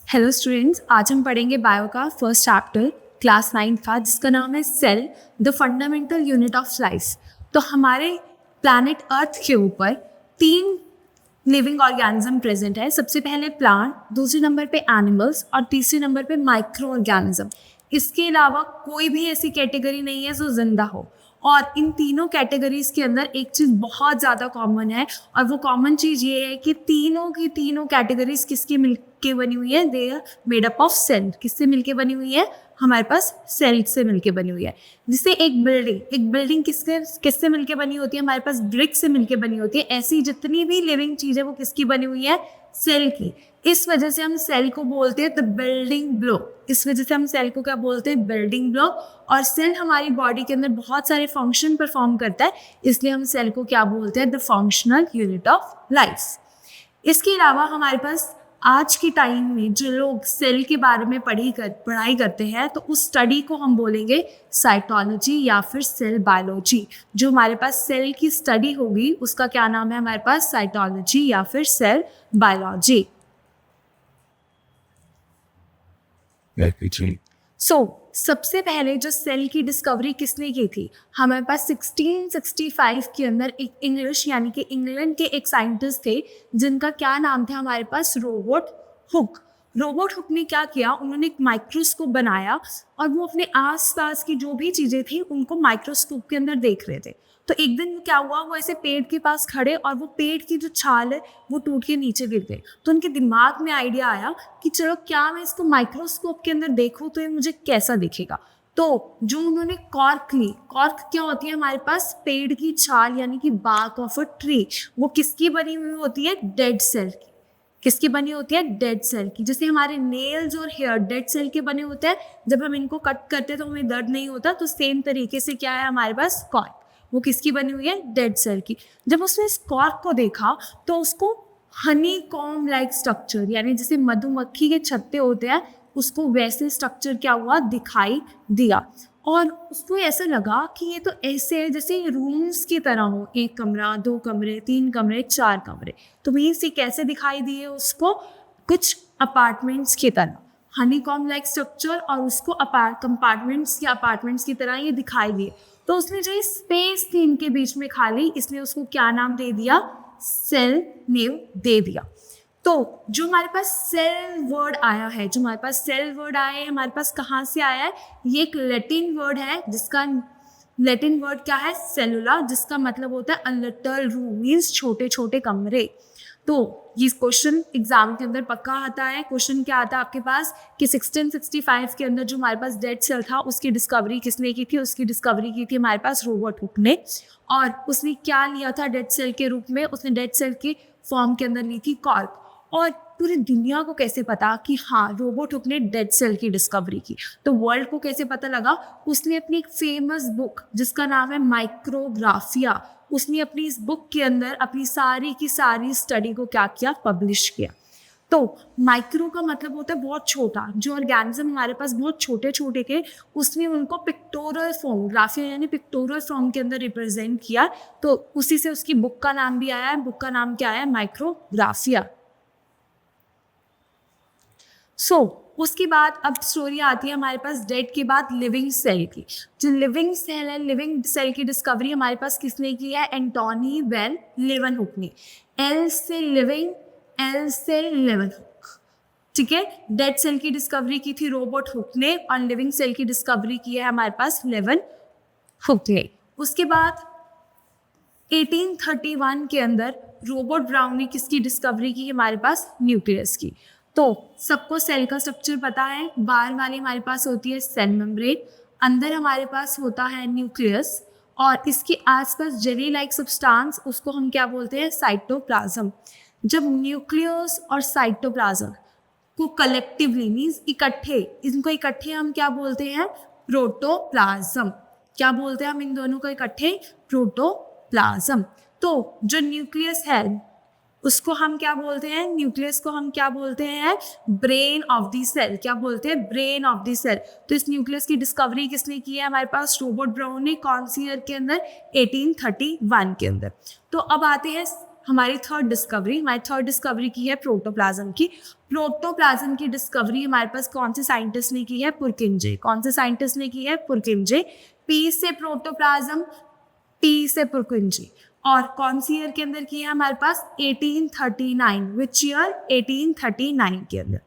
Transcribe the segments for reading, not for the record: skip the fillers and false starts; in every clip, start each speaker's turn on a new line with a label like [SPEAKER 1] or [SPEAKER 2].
[SPEAKER 1] Hello students, आज हम पढ़ेंगे बायो का फर्स्ट चैप्टर क्लास 9 का, जिसका नाम है cell the fundamental unit of life. तो हमारे प्लैनेट अर्थ के ऊपर 3 लिविंग ऑर्गेनिज्म प्रेजेंट है। सबसे पहले प्लांट, दूसरे नंबर पे एनिमल्स और तीसरे नंबर पे माइक्रो ऑर्गेनिज्म। इसके अलावा कोई भी ऐसी कैटेगरी नहीं है जो जिंदा हो। और इन तीनों कैटेगरीज के अंदर एक चीज़ बहुत ज़्यादा कॉमन है, और वो कॉमन चीज़ ये है कि तीनों की तीनों कैटेगरीज किसकी मिलके बनी हुई है? They are made up of cell. किससे मिलके बनी हुई है? हमारे पास सेल से मिलके बनी हुई है। जिससे एक बिल्डिंग किससे मिलके बनी होती है? हमारे पास ब्रिक से मिलके बनी होती है। ऐसी जितनी भी लिविंग चीज़ है वो किसकी बनी हुई है? सेल की। इस वजह से हम सेल को बोलते हैं द बिल्डिंग ब्लॉक। इस वजह से हम सेल को क्या बोलते हैं? Building block. और सेल हमारी बॉडी के अंदर बहुत सारे फंक्शन परफॉर्म करता है, इसलिए हम सेल को क्या बोलते हैं? The functional unit of life. इसके अलावा हमारे पास आज के टाइम में जो लोग सेल के बारे में पढ़ाई करते हैं, तो उस स्टडी को हम बोलेंगे साइटोलॉजी या फिर सेल बायोलॉजी। जो हमारे पास सेल की स्टडी होगी उसका क्या नाम है? हमारे पास साइटोलॉजी या फिर सेल बायोलॉजी। सबसे पहले जो सेल की डिस्कवरी किसने की थी? हमारे पास 1665 के अंदर एक इंग्लिश यानी कि इंग्लैंड के एक साइंटिस्ट थे, जिनका क्या नाम था? हमारे पास रॉबर्ट हुक। रॉबर्ट हुक ने क्या किया? उन्होंने एक माइक्रोस्कोप बनाया और वो अपने आसपास की जो भी चीज़ें थी उनको माइक्रोस्कोप के अंदर देख रहे थे। तो एक दिन क्या हुआ, वो ऐसे पेड़ के पास खड़े और वो पेड़ की जो छाल है वो टूट के नीचे गिर गई। तो उनके दिमाग में आइडिया आया कि चलो क्या मैं इसको माइक्रोस्कोप के अंदर देखूं तो ये मुझे कैसा दिखेगा। तो जो उन्होंने कॉर्क ली। कॉर्क क्या होती है? हमारे पास पेड़ की छाल यानी कि बार्क ऑफ अ ट्री। वो किसकी बनी हुई होती है? डेड सेल की। किसकी बनी होती है? डेड सेल की। जैसे हमारे नेल्स और हेयर डेड सेल के बने होते हैं, जब हम इनको कट करते हैं तो हमें दर्द नहीं होता। तो सेम तरीके से क्या है हमारे पास? कॉर्क। वो किसकी बनी हुई है? डेड सेल की। जब उसने इस कॉर्क को देखा तो उसको हनी कॉम लाइक स्ट्रक्चर, यानी जैसे मधुमक्खी के छत्ते होते हैं, उसको वैसे स्ट्रक्चर क्या हुआ? दिखाई दिया। और उसको ऐसा लगा कि ये तो ऐसे है जैसे रूम्स की तरह हो, 1 कमरा, 2 कमरे, 3 कमरे, 4 कमरे। तो मीन्स ये कैसे दिखाई दिए उसको? कुछ अपार्टमेंट्स की तरह, हनी कॉम लाइक स्ट्रक्चर, और उसको अपार्टमेंट्स की तरह ये दिखाई दिए। तो उसने जो स्पेस थी इनके बीच में खाली, इसलिए उसको क्या नाम दे दिया? सेल नेम दे दिया। तो जो हमारे पास सेल वर्ड आया है, हमारे पास कहाँ से आया है? ये एक लैटिन वर्ड है, जिसका लैटिन वर्ड क्या है? सेलुला, जिसका मतलब होता है अ लिटिल रूम, मीन्स छोटे छोटे कमरे। तो ये क्वेश्चन एग्जाम के अंदर पक्का आता है। क्वेश्चन क्या आता है आपके पास कि 1665 के अंदर जो हमारे पास डेड सेल था उसकी डिस्कवरी किसने की थी? उसकी डिस्कवरी की थी हमारे पास रॉबर्ट हुक ने। और उसने क्या लिया था डेड सेल के रूप में? उसने डेड सेल के फॉर्म के अंदर ली थी कॉर्क। और पूरी दुनिया को कैसे पता कि हाँ रॉबर्ट हुक ने डेड सेल की डिस्कवरी की? तो वर्ल्ड को कैसे पता लगा? उसने अपनी एक फेमस बुक जिसका नाम है माइक्रोग्राफिया, उसने अपनी इस बुक के अंदर अपनी सारी की सारी स्टडी को क्या किया? पब्लिश किया। तो माइक्रो का मतलब होता है बहुत छोटा। जो ऑर्गेनिज्म हमारे पास बहुत छोटे छोटे के, उसने उनको पिक्टोरल फॉर्म, ग्राफिया यानी पिक्टोरल फॉर्म के अंदर रिप्रेजेंट किया। तो उसी से उसकी बुक का नाम भी आया है। बुक का नाम क्या है? माइक्रोग्राफिया। उसके बाद अब स्टोरी आती है हमारे पास डेड के बाद लिविंग सेल की। जो लिविंग सेल है, लिविंग सेल की डिस्कवरी हमारे पास किसने की है? एंटोनी वेन लेवनहुक ने। एल से लिविंग, एल से लेवनहुक, ठीक है। डेड सेल की डिस्कवरी की थी रॉबर्ट हुक ने, और लिविंग सेल की डिस्कवरी की है हमारे पास लेवनहुक ने। उसके बाद 1831 के अंदर रॉबर्ट ब्राउन ने किसकी डिस्कवरी की? हमारे पास न्यूक्लियस की। तो सबको सेल का स्ट्रक्चर पता है। बाहर वाली हमारे पास होती है सेल मेम्ब्रेन, अंदर हमारे पास होता है न्यूक्लियस, और इसके आसपास जेली लाइक सब्सटेंस, उसको हम क्या बोलते हैं? साइटोप्लाज्म। जब न्यूक्लियस और साइटोप्लाज्म को कलेक्टिवली मीन्स इकट्ठे हम क्या बोलते हैं? प्रोटोप्लाज्म। क्या बोलते हैं हम इन दोनों को इकट्ठे? प्रोटोप्लाज्म। तो जो न्यूक्लियस है उसको हम क्या बोलते हैं? न्यूक्लियस को हम क्या बोलते हैं? Brain of the cell. क्या बोलते हैं? Brain of the cell. तो इस न्यूक्लियस की डिस्कवरी किसने की है? हमारे पास रॉबर्ट ब्राउन ने। कौन सी ईयर के अंदर? 1831 के अंदर। तो अब आते हैं हमारी थर्ड डिस्कवरी की है प्रोटोप्लाज्म की। प्रोटोप्लाज्म की डिस्कवरी हमारे पास कौन से साइंटिस्ट ने की है? पुरकिंजे। पी से प्रोटोप्लाज्म, टी से पुरकिंजे। और कौन सी ईयर के अंदर की है हमारे पास? 1839। Which year? 1839 के अंदर।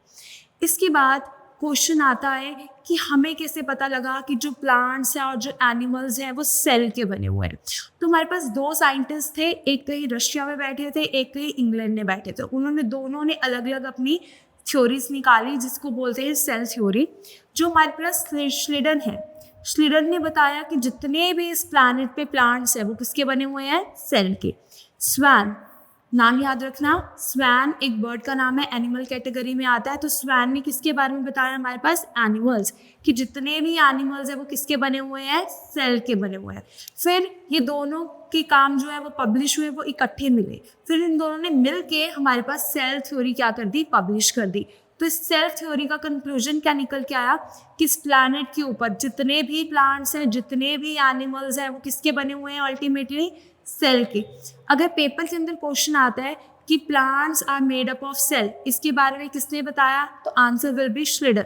[SPEAKER 1] इसके बाद क्वेश्चन आता है कि हमें कैसे पता लगा कि जो प्लांट्स हैं और जो एनिमल्स हैं वो सेल के बने हुए हैं। तो हमारे पास दो साइंटिस्ट थे, एक कहीं रशिया में बैठे थे, एक कहीं इंग्लैंड में बैठे थे। उन्होंने दोनों ने अलग अलग अपनी थ्योरीज निकाली जिसको बोलते हैं सेल थ्योरी। जो हमारे पास श्लिडन है, श्लिडन ने बताया कि जितने भी इस प्लैनेट पे प्लांट्स हैं वो किसके बने हुए हैं? सेल के। स्वैन, नाम याद रखना, स्वैन एक बर्ड का नाम है, एनिमल कैटेगरी में आता है। तो स्वैन ने किसके बारे में बताया हमारे पास? एनिमल्स, कि जितने भी एनिमल्स हैं वो किसके बने हुए हैं? सेल के बने हुए हैं। फिर ये दोनों के काम जो है वो पब्लिश हुए, वो इकट्ठे मिले। फिर इन दोनों ने मिल के हमारे पास सेल थ्योरी क्या कर दी? पब्लिश कर दी। तो इस सेल थ्योरी का कंक्लूजन क्या निकल के आया कि इस प्लैनेट के ऊपर जितने भी प्लांट्स हैं, जितने भी एनिमल्स हैं वो किसके बने हुए हैं? अल्टीमेटली सेल के। अगर पेपर के अंदर क्वेश्चन आता है कि plants are made up of cell, इसके बारे में किसने बताया? तो आंसर विल बी श्लिडन।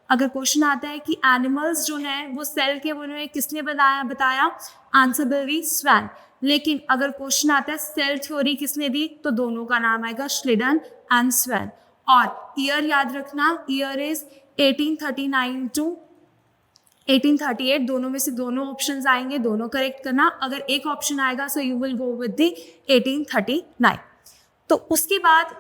[SPEAKER 1] अगर क्वेश्चन आता है कि एनिमल्स जो हैं वो सेल के बने हुए, किसने बताया? Answer will be swan. लेकिन अगर क्वेश्चन आता है सेल थ्योरी किसने दी, तो दोनों का नाम आएगा श्लिडन एंड स्वैन। और ईयर याद रखना, ईयर इज 1839 टू 1838। दोनों में से दोनों ऑप्शंस आएंगे, दोनों करेक्ट करना। अगर एक ऑप्शन आएगा so you will go with the 1839। तो उसके बाद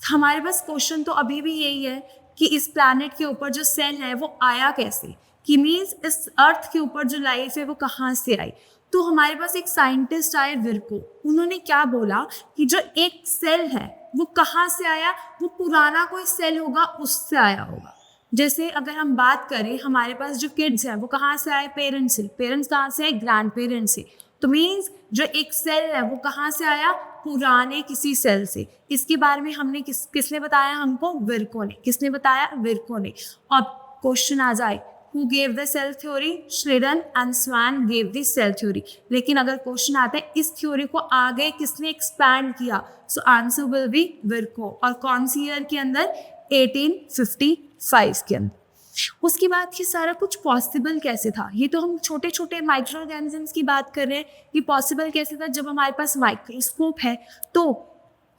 [SPEAKER 1] हमारे पास क्वेश्चन तो अभी भी यही है कि इस प्लैनेट के ऊपर जो सेल है वो आया कैसे, कि मीन्स इस अर्थ के ऊपर जो लाइफ है वो कहाँ से आई। तो हमारे पास एक साइंटिस्ट आए विर्को, उन्होंने क्या बोला कि जो एक सेल है वो कहाँ से आया? वो पुराना कोई सेल होगा उससे आया होगा। जैसे अगर हम बात करें हमारे पास जो किड्स हैं वो कहाँ से आए? पेरेंट्स से। पेरेंट्स कहाँ से आए? ग्रैंड पेरेंट्स से। तो मीन्स जो एक सेल है वो कहाँ से आया? पुराने किसी सेल से। इसके बारे में हमने किसने बताया हमको? विर्को ने। किसने बताया? विर्को ने। अब क्वेश्चन आ जाए, Who gave the cell theory? Schleiden and Swan gave the cell theory. लेकिन अगर क्वेश्चन आता है इस थ्योरी को आगे किसने एक्सपैंड किया, सो आंसर विल बी विर्को। और कौन सी ईयर के अंदर? 1855 के अंदर। उसके बाद ये सारा कुछ पॉसिबल कैसे था? ये तो हम छोटे छोटे माइक्रो ऑर्गेनिजम्स की बात कर रहे हैं। ये पॉसिबल कैसे था? जब हमारे पास माइक्रोस्कोप है तो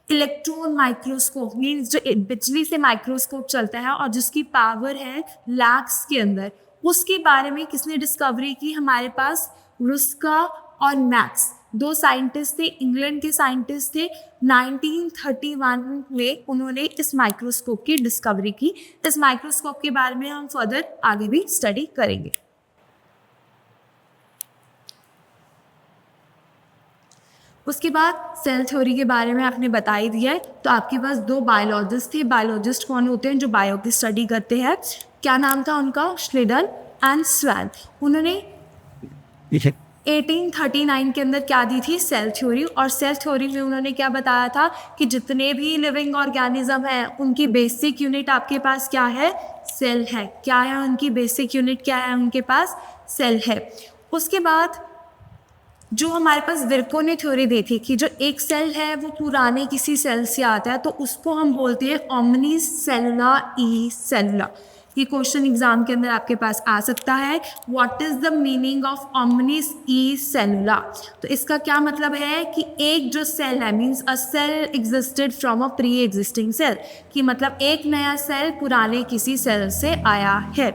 [SPEAKER 1] इलेक्ट्रॉन माइक्रोस्कोप मीन्स जो बिजली से माइक्रोस्कोप चलता है और जिसकी पावर है लैक्स के अंदर, उसके बारे में किसने डिस्कवरी की? हमारे पास रुस्का और मैक्स, दो साइंटिस्ट थे, इंग्लैंड के साइंटिस्ट थे। 1931 में उन्होंने इस माइक्रोस्कोप की डिस्कवरी की। इस माइक्रोस्कोप के बारे में हम फर्दर आगे भी स्टडी करेंगे। उसके बाद सेल थ्योरी के बारे में आपने बता ही दिया है। तो आपके पास दो बायोलॉजिस्ट थे। बायोलॉजिस्ट कौन होते हैं? जो बायो की स्टडी करते हैं। क्या नाम था उनका? Schleiden and Schwann. उन्होंने 1839 के अंदर क्या दी थी? Cell theory. और सेल थ्योरी में उन्होंने क्या बताया था कि जितने भी लिविंग ऑर्गेनिज्म हैं उनकी बेसिक यूनिट आपके पास क्या है? सेल है। क्या है उनकी बेसिक यूनिट? क्या है उनके पास? सेल है। उसके बाद जो हमारे पास विर्को ने थ्योरी दी थी कि जो एक सेल है वो पुराने किसी सेल से आता है, तो उसको हम बोलते हैं ओमनी सेलुला ई सेलुला। ये क्वेश्चन एग्जाम के अंदर आपके पास आ सकता है। What is the meaning of omnis e cellula? तो इसका क्या मतलब है कि एक जो सेल है means a cell existed from a pre existing cell, कि मतलब एक नया सेल पुराने किसी सेल से आया है।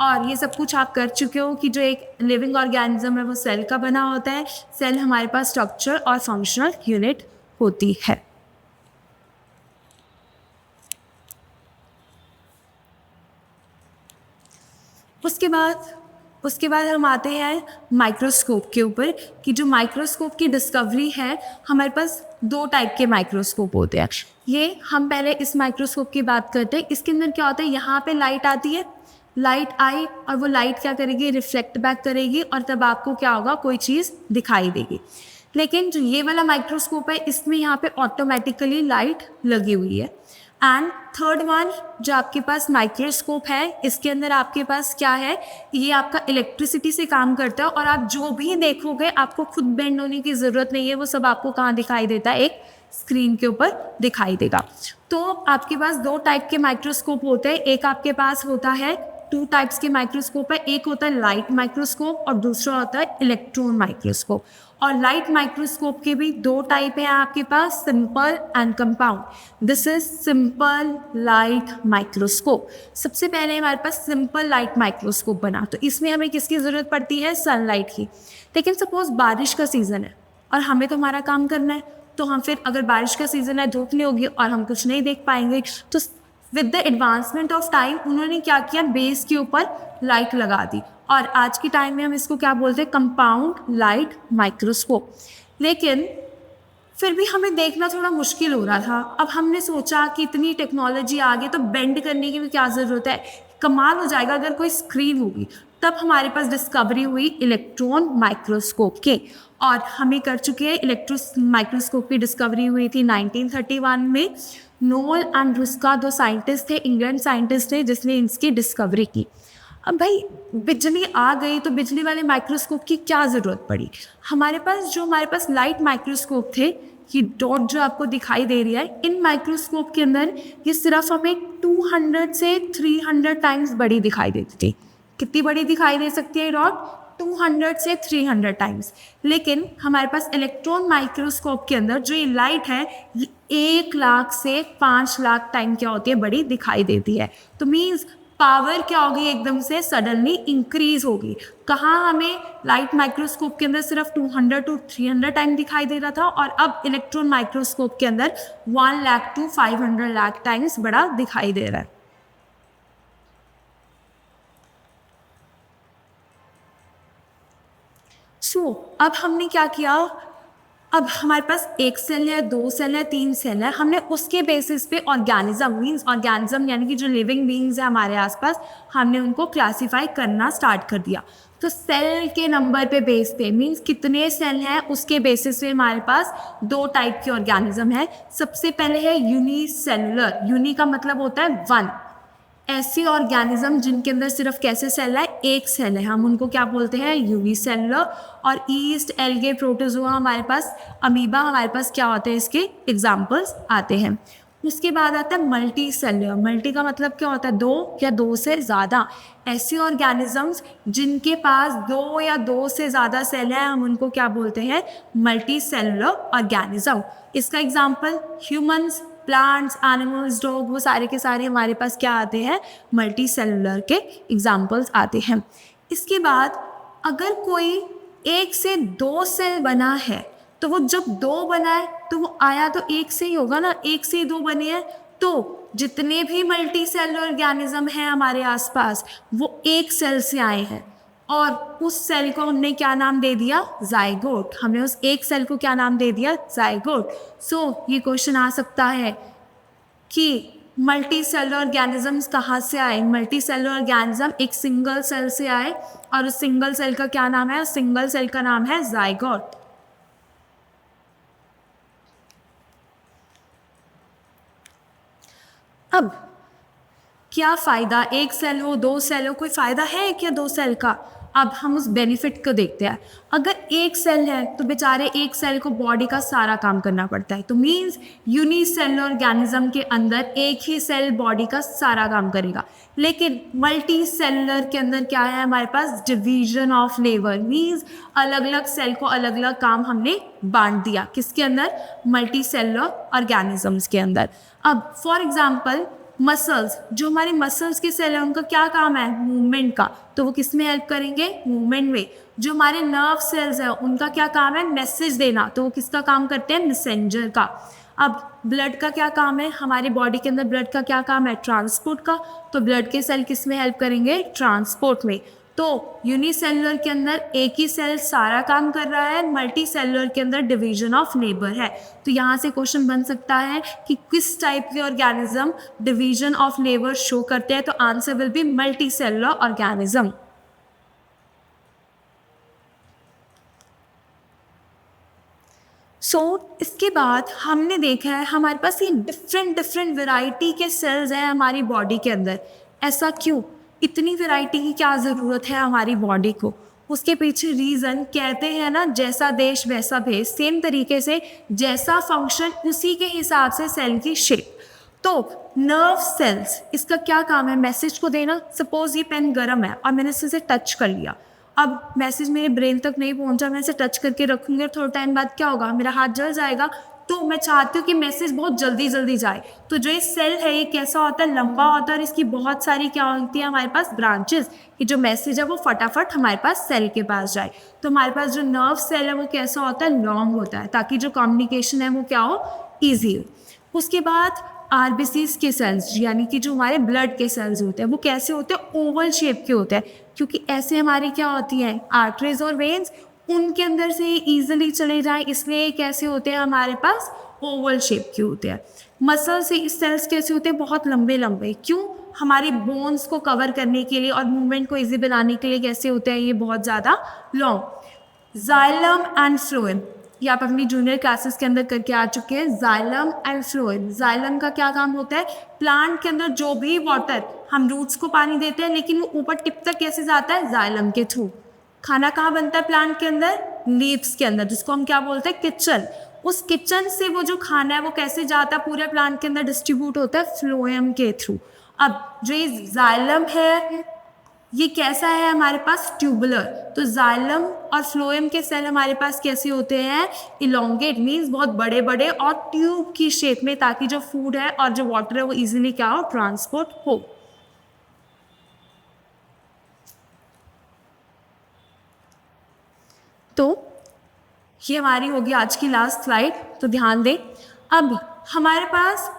[SPEAKER 1] और ये सब कुछ आप कर चुके हो कि जो एक लिविंग ऑर्गेनिज्म है वो सेल का बना होता है। सेल हमारे पास स्ट्रक्चर और फंक्शनल यूनिट होती है। उसके बाद हम आते हैं माइक्रोस्कोप के ऊपर, कि जो माइक्रोस्कोप की डिस्कवरी है, हमारे पास दो टाइप के माइक्रोस्कोप होते हैं। ये हम पहले इस माइक्रोस्कोप की बात करते हैं। इसके अंदर क्या होता है? यहाँ पे लाइट आती है, लाइट आई और वो लाइट क्या करेगी? रिफ्लेक्ट बैक करेगी और तब आपको क्या होगा? कोई चीज़ दिखाई देगी। लेकिन जो ये वाला माइक्रोस्कोप है इसमें यहाँ पे ऑटोमेटिकली लाइट लगी हुई है। एंड थर्ड वन जो आपके पास माइक्रोस्कोप है, इसके अंदर आपके पास क्या है, ये आपका इलेक्ट्रिसिटी से काम करता है और आप जो भी देखोगे आपको खुद बेंड होने की ज़रूरत नहीं है, वो सब आपको कहाँ दिखाई देता है, एक स्क्रीन के ऊपर दिखाई देगा। तो आपके पास दो टाइप के माइक्रोस्कोप होते हैं, एक आपके पास होता है, टू टाइप्स के माइक्रोस्कोप है, एक होता है लाइट माइक्रोस्कोप और दूसरा होता है इलेक्ट्रॉन माइक्रोस्कोप। और लाइट माइक्रोस्कोप के भी दो टाइप हैं आपके पास, simple and compound. This is simple light microscope. सबसे पहले हमारे पास सिंपल लाइट माइक्रोस्कोप बना, तो इसमें हमें किसकी ज़रूरत पड़ती है, सनलाइट की। लेकिन सपोज बारिश का सीज़न है और हमें तो हमारा काम करना है, तो हम फिर अगर बारिश का सीज़न है, धूप नहीं होगी और हम कुछ नहीं देख पाएंगे, तो with the advancement of time उन्होंने क्या किया, बेस के ऊपर लाइट लगा दी और आज के टाइम में हम इसको क्या बोलते हैं, कंपाउंड लाइट माइक्रोस्कोप। लेकिन फिर भी हमें देखना थोड़ा मुश्किल हो रहा था। अब हमने सोचा कि इतनी टेक्नोलॉजी आ गई तो बेंड करने की भी क्या ज़रूरत है, कमाल हो जाएगा अगर कोई स्क्रीन होगी। तब हमारे पास डिस्कवरी हुई इलेक्ट्रॉन माइक्रोस्कोप की और हमें कर चुके हैं। इलेक्ट्रॉन माइक्रोस्कोप की डिस्कवरी हुई थी 1931 में। नोल एंड रुस्का दो साइंटिस्ट थे, इंग्लैंड साइंटिस्ट थे, जिसने इसकी डिस्कवरी की। अब भाई बिजली आ गई तो बिजली वाले माइक्रोस्कोप की क्या ज़रूरत पड़ी। हमारे पास लाइट माइक्रोस्कोप थे, ये डॉट जो आपको दिखाई दे रही है, इन माइक्रोस्कोप के अंदर ये सिर्फ हमें 200 से 300 टाइम्स बड़ी दिखाई देती थी। कितनी बड़ी दिखाई दे सकती है डॉट, 200 से 300 टाइम्स। लेकिन हमारे पास इलेक्ट्रॉन माइक्रोस्कोप के अंदर जो ये लाइट है, ये 1 लाख से 5 लाख टाइम क्या होती है, बड़ी दिखाई देती है। तो मीन्स पावर क्या होगी, एकदम से सडनली इंक्रीज होगी। कहाँ हमें लाइट माइक्रोस्कोप के अंदर सिर्फ 200 टू 300 टाइम दिखाई दे रहा था और अब इलेक्ट्रॉन माइक्रोस्कोप के अंदर 1 लाख टू 500 लाख टाइम्स बड़ा दिखाई दे रहा है। अब हमने क्या किया, अब हमारे पास एक सेल है, दो सेल है, तीन सेल है, हमने उसके बेसिस पे ऑर्गेनिज्म यानी कि जो लिविंग बीइंग्स है हमारे आसपास, हमने उनको क्लासिफाई करना स्टार्ट कर दिया। तो सेल के नंबर पे बेस पे मीन्स कितने सेल हैं उसके बेसिस पे हमारे पास दो टाइप के ऑर्गेनिज्म है। सबसे पहले है यूनिसेलुलर, यूनि का मतलब होता है वन। ऐसे ऑर्गेनिज्म जिनके अंदर सिर्फ कैसे सेल है, एक सेल है, हम उनको क्या बोलते हैं, यूनिसेलुलर। और ईस्ट, एल्गे, प्रोटोजोआ हमारे पास, अमीबा हमारे पास क्या होते हैं, इसके एग्जाम्पल्स आते हैं। उसके बाद आता है मल्टी सेलुलर। मल्टी का मतलब क्या होता है, दो या दो से ज़्यादा। ऐसे ऑर्गेनिजम्स जिनके पास दो या दो से ज़्यादा सेल हैं, हम उनको क्या बोलते हैं, मल्टी सेलुलर ऑर्गेनिज्म। इसका example humans, plants, animals, dog, वो सारे के सारे हमारे पास क्या आते हैं, मल्टी सेलुलर के एग्जाम्पल्स आते हैं। इसके बाद अगर कोई एक से दो सेल बना है, तो वो जब दो बना है तो वो आया तो एक से ही होगा ना, एक से ही दो बने हैं, तो जितने भी मल्टी सेलुलर ऑर्गेनिज्म हैं हमारे आसपास वो एक सेल से आए हैं और उस सेल को हमने क्या नाम दे दिया, जाइगोट। हमने उस एक सेल को क्या नाम दे दिया, जाइगोट। सो ये क्वेश्चन आ सकता है कि मल्टी सेलुलर ऑर्गेनिजम्स कहाँ से आए। मल्टी सेलुलर ऑर्गेनिज्म एक सिंगल सेल से आए और उस सिंगल सेल का क्या नाम है, उस सिंगल सेल का नाम है जाइगोट। अब क्या फ़ायदा, एक सेल हो, दो सेल हो, कोई फ़ायदा है क्या दो सेल का। अब हम उस बेनिफिट को देखते हैं। अगर एक सेल है तो बेचारे एक सेल को बॉडी का सारा काम करना पड़ता है, तो मीन्स यूनिसेलुलर ऑर्गेनिज्म के अंदर एक ही सेल बॉडी का सारा काम करेगा। लेकिन मल्टी सेलुलर के अंदर क्या है, हमारे पास डिवीजन ऑफ लेबर, मीन्स अलग अलग सेल को अलग अलग काम हमने बांट दिया। किसके अंदर, मल्टी सेलुलर ऑर्गेनिजम्स के अंदर। अब फॉर एग्जाम्पल मसल्स, जो हमारे मसल्स के सेल हैं उनका क्या काम है, मूवमेंट का, तो वो किस में हेल्प करेंगे, मूवमेंट में। जो हमारे नर्व सेल्स हैं उनका क्या काम है, मैसेज देना, तो वो किसका काम करते हैं, मैसेंजर का। अब ब्लड का क्या काम है, हमारे बॉडी के अंदर ब्लड का क्या काम है, ट्रांसपोर्ट का, तो ब्लड के सेल किस में हेल्प करेंगे, ट्रांसपोर्ट में। तो यूनिसेलुलर के अंदर एक ही सेल सारा काम कर रहा है, मल्टी सेलुलर के अंदर डिवीजन ऑफ लेबर है। तो यहाँ से क्वेश्चन बन सकता है कि किस टाइप के organism division of labour show करते हैं, तो answer will be multi cellular organism. इसके बाद हमने देखा है हमारे पास ये डिफरेंट डिफरेंट वैरायटी के सेल्स हैं हमारी बॉडी के अंदर। ऐसा क्यों? इतनी वैरायटी की क्या ज़रूरत है हमारी बॉडी को? उसके पीछे रीज़न कहते हैं ना, जैसा देश वैसा भेष। सेम तरीके से जैसा फंक्शन उसी के हिसाब से सेल की शेप। तो नर्व सेल्स, इसका क्या काम है? मैसेज को देना। सपोज ये पेन गर्म है और मैंने इसे टच कर लिया, अब मैसेज मेरे ब्रेन तक नहीं पहुंचा, मैं इसे टच करके रखूँगी, थोड़ा टाइम बाद क्या होगा? मेरा हाथ जल जाएगा। तो मैं चाहती हूँ कि मैसेज बहुत जल्दी जल्दी जाए। तो जो ये सेल है ये कैसा होता है? लंबा होता है और इसकी बहुत सारी क्या होती है हमारे पास? ब्रांचेस, कि जो मैसेज है वो फटाफट हमारे पास सेल के पास जाए। तो हमारे पास जो नर्व सेल है वो कैसा होता है? लॉन्ग होता है, ताकि जो कम्युनिकेशन है वो क्या हो? ईजी हो। उसके बाद आरबीसीज के सेल्स, यानी कि जो हमारे ब्लड के सेल्स होते हैं वो कैसे होते हैं? ओवल शेप के होते हैं, क्योंकि ऐसे हमारी क्या होती हैं? आर्टरीज और वेन्स, उनके अंदर से ईजिली चले जाए, इसलिए कैसे होते हैं हमारे पास? ओवल शेप के होते हैं। मसल से सेल्स कैसे होते हैं? बहुत लंबे लंबे। क्यों? हमारी बोन्स को कवर करने के लिए और मूवमेंट को ईजी बनाने के लिए कैसे होते हैं ये? बहुत ज़्यादा लॉन्ग। जाइलम एंड फ्लोएम, ये आप अपनी जूनियर क्लासेस के अंदर करके आ चुके हैं। जाइलम एंड फ्लोएम, जाइलम का क्या काम होता है? प्लांट के अंदर जो भी वाटर, हम रूट्स को पानी देते हैं लेकिन वो ऊपर टिप तक कैसे जाता है? जाइलम के थ्रू। खाना कहाँ बनता है प्लांट के अंदर? लीव्स के अंदर, जिसको हम क्या बोलते हैं? किचन। उस किचन से वो जो खाना है वो कैसे जाता है? पूरे प्लांट के अंदर डिस्ट्रीब्यूट होता है फ्लोएम के थ्रू। अब जो ये जाइलम है ये कैसा है हमारे पास? ट्यूबुलर। तो जाइलम और फ्लोएम के सेल हमारे पास कैसे होते हैं? इलोंगेट, मीन्स बहुत बड़े बड़े और ट्यूब की शेप में, ताकि जो फूड है और जो वाटर है वो इजीली क्या हो? ट्रांसपोर्ट हो। तो ये हमारी होगी आज की लास्ट स्लाइड, तो ध्यान दें। अब हमारे पास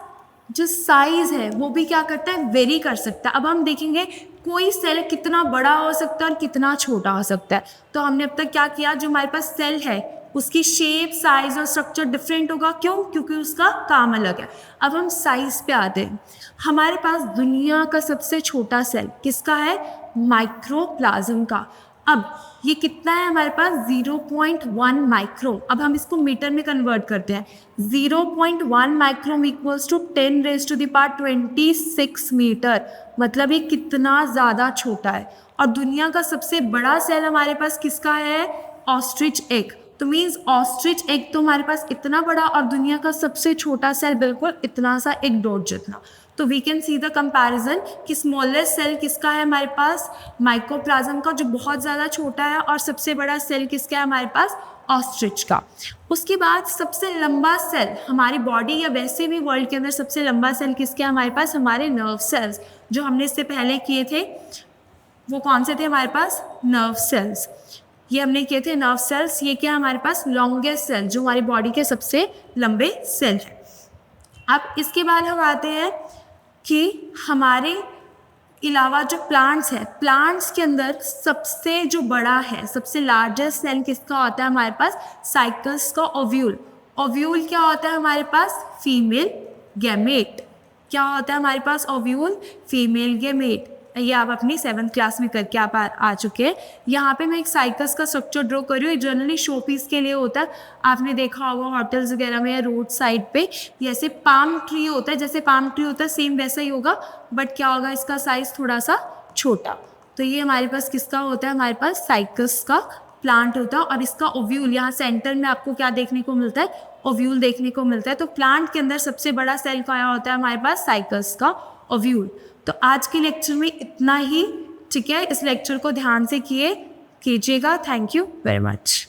[SPEAKER 1] जो साइज़ है वो भी क्या करता है? वेरी कर सकता है। अब हम देखेंगे कोई सेल कितना बड़ा हो सकता है और कितना छोटा हो सकता है। तो हमने अब तक क्या किया? जो हमारे पास सेल है उसकी शेप, साइज और स्ट्रक्चर डिफरेंट होगा। क्यों? क्योंकि उसका काम अलग है। अब हम साइज पे आते हैं। हमारे पास दुनिया का सबसे छोटा सेल किसका है? माइक्रोप्लाज्म का। अब ये कितना है हमारे पास? 0.1 माइक्रो। अब हम इसको मीटर में कन्वर्ट करते हैं। 0.1 माइक्रोम इक्वल्स टू 10⁻26 मीटर। मतलब ये कितना ज़्यादा छोटा है। और दुनिया का सबसे बड़ा सेल हमारे पास किसका है? Ostrich egg. तो मीन्स ऑस्ट्रिच एग तो हमारे पास इतना बड़ा और दुनिया का सबसे छोटा सेल बिल्कुल इतना सा, एक डॉट जितना। तो we can see the comparison कि स्मॉलेस्ट सेल किसका है हमारे पास? माइक्रोप्लाज्म का, जो बहुत ज़्यादा छोटा है, और सबसे बड़ा सेल किसका है हमारे पास? ऑस्ट्रिच का। उसके बाद सबसे लंबा सेल हमारी बॉडी या वैसे भी वर्ल्ड के अंदर सबसे लंबा सेल किसके हमारे पास? हमारे नर्व सेल्स, जो हमने इससे पहले किए थे वो कौन से थे हमारे पास? Nerve cells. ये हमने किए थे नर्व सेल्स। ये क्या हमारे पास? लॉन्गेस्ट सेल, जो हमारी बॉडी के सबसे लंबे सेल है। अब इसके बाद हम आते हैं कि हमारे अलावा जो प्लांट्स हैं, प्लांट्स के अंदर सबसे जो बड़ा है, सबसे लार्जेस्ट सेल किसका होता है हमारे पास? साइकस का ओव्यूल। ओव्यूल क्या होता है हमारे पास? Female gamete. क्या होता है हमारे पास? Ovule female gamete. ये आप अपनी 7th क्लास में करके आप आ चुके हैं। यहाँ पे मैं एक साइकस का स्ट्रक्चर ड्रॉ कर रही हूँ। जनरली शो पीस के लिए होता है, आपने देखा होगा होटल्स वगैरह में या रोड साइड पे, जैसे पाम ट्री होता है, जैसे पाम ट्री होता है सेम वैसा ही होगा, बट क्या होगा? इसका साइज़ थोड़ा सा छोटा। तो ये हमारे पास किसका होता है? हमारे पास साइकस का प्लांट होता है। और इसका ओव्यूल, यहाँ सेंटर में आपको क्या देखने को मिलता है? ओव्यूल देखने को मिलता है। तो प्लांट के अंदर सबसे बड़ा सेल क्या होता है हमारे पास? साइकस का ओव्यूल। तो आज के लेक्चर में इतना ही, ठीक है? इस लेक्चर को ध्यान से कीजिएगा। Thank you very much.